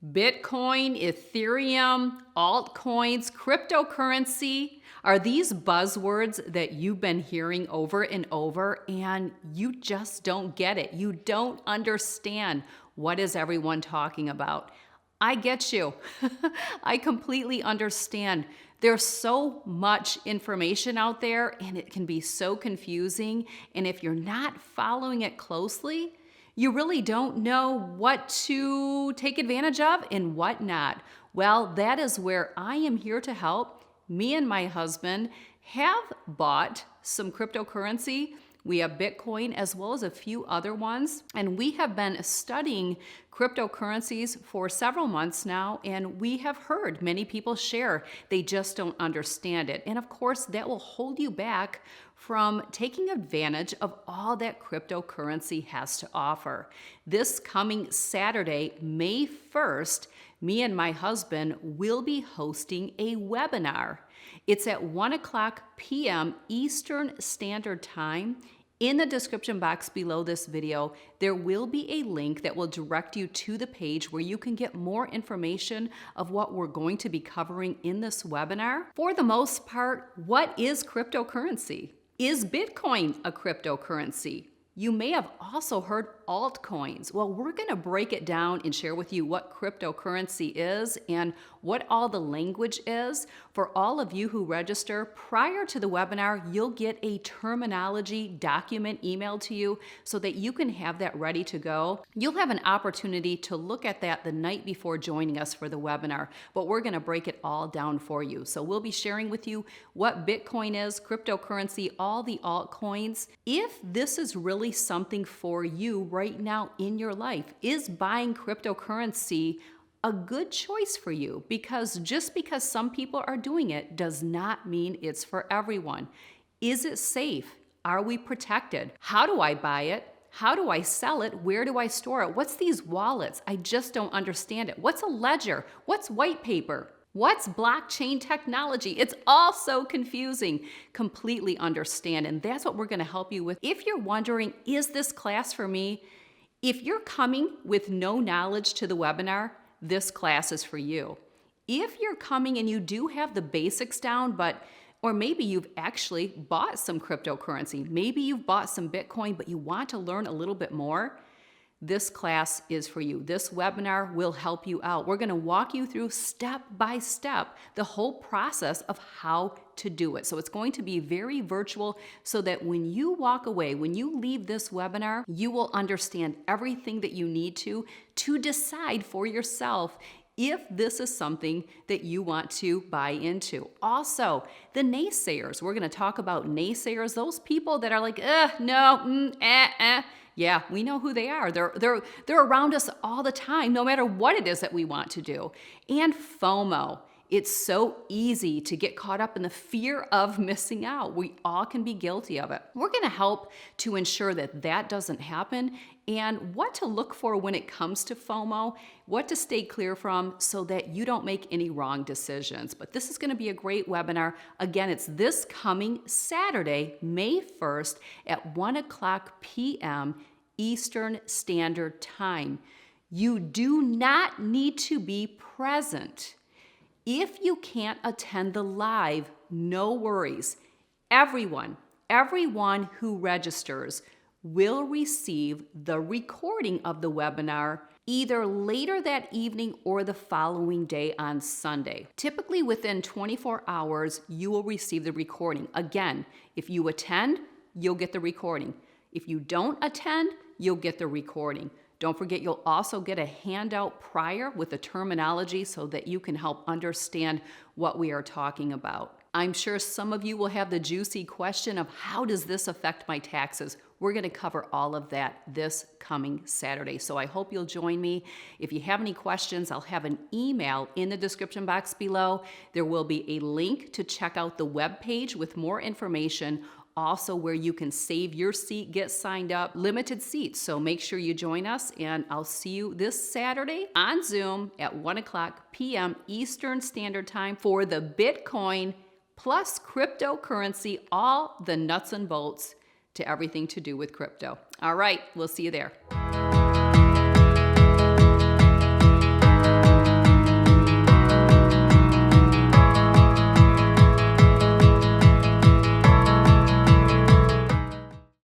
Bitcoin, Ethereum, altcoins, cryptocurrency. Are these buzzwords that you've been hearing over and over and you just don't get it? You don't understand what is everyone talking about. I get you. I completely understand. There's so much information out there and it can be so confusing. And if you're not following it closely, you really don't know what to take advantage of and what not. Well, that is where I am here to help. Me and my husband have bought some cryptocurrency. We have Bitcoin as well as a few other ones. And we have been studying cryptocurrencies for several months now. And we have heard many people share they just don't understand it. And of course, that will hold you back from taking advantage of all that cryptocurrency has to offer. This coming Saturday, May 1st, me and my husband will be hosting a webinar. It's at 1:00 p.m. Eastern Standard Time. In the description box below this video, there will be a link that will direct you to the page where you can get more information of what we're going to be covering in this webinar. For the most part, what is cryptocurrency? Is Bitcoin a cryptocurrency? You may have also heard altcoins. Well, we're going to break it down and share with you what cryptocurrency is and what all the language is. For all of you who register prior to the webinar, you'll get a terminology document emailed to you so that you can have that ready to go. You'll have an opportunity to look at that the night before joining us for the webinar, but we're going to break it all down for you. So we'll be sharing with you what Bitcoin is, cryptocurrency, all the altcoins. If this is really something for you right now in your life, is buying cryptocurrency a good choice for you? Because just because some people are doing it does not mean it's for everyone. Is it safe? Are we protected? How do I buy it? How do I sell it? Where do I store it? What's these wallets? I just don't understand it. What's a ledger? What's white paper? What's blockchain technology? It's all so confusing. Completely understand, and that's what we're going to help you with. If you're wondering, is this class for me? If you're coming with no knowledge to the webinar, this class is for you. If you're coming and you do have the basics down, or maybe you've actually bought some cryptocurrency, maybe you've bought some Bitcoin, but you want to learn a little bit more, this class is for you. This webinar will help you out. We're going to walk you through step by step the whole process of how to do it. So it's going to be very virtual so that when you walk away, when you leave this webinar, you will understand everything that you need to decide for yourself if this is something that you want to buy into. Also, the naysayers. We're going to talk about naysayers, those people that are like, no, Yeah, we know who they are. They're around us all the time, no matter what it is that we want to do. And FOMO. It's so easy to get caught up in the fear of missing out. We all can be guilty of it. We're going to help to ensure that that doesn't happen and what to look for when it comes to FOMO, what to stay clear from so that you don't make any wrong decisions. But this is going to be a great webinar. Again, it's this coming Saturday, May 1st at 1:00 p.m. Eastern Standard Time. You do not need to be present. If you can't attend the live, no worries. Everyone who registers will receive the recording of the webinar either later that evening or the following day on Sunday. Typically within 24 hours, you will receive the recording. Again, if you attend, you'll get the recording. If you don't attend, you'll get the recording. Don't forget, you'll also get a handout prior with the terminology so that you can help understand what we are talking about. I'm sure some of you will have the juicy question of how does this affect my taxes? We're going to cover all of that this coming Saturday. So I hope you'll join me. If you have any questions, I'll have an email in the description box below. There will be a link to check out the webpage with more information. Also where you can save your seat, get signed up, limited seats. So make sure you join us and I'll see you this Saturday on Zoom at 1:00 p.m. Eastern Standard Time for the Bitcoin plus cryptocurrency, all the nuts and bolts to everything to do with crypto. All right, we'll see you there.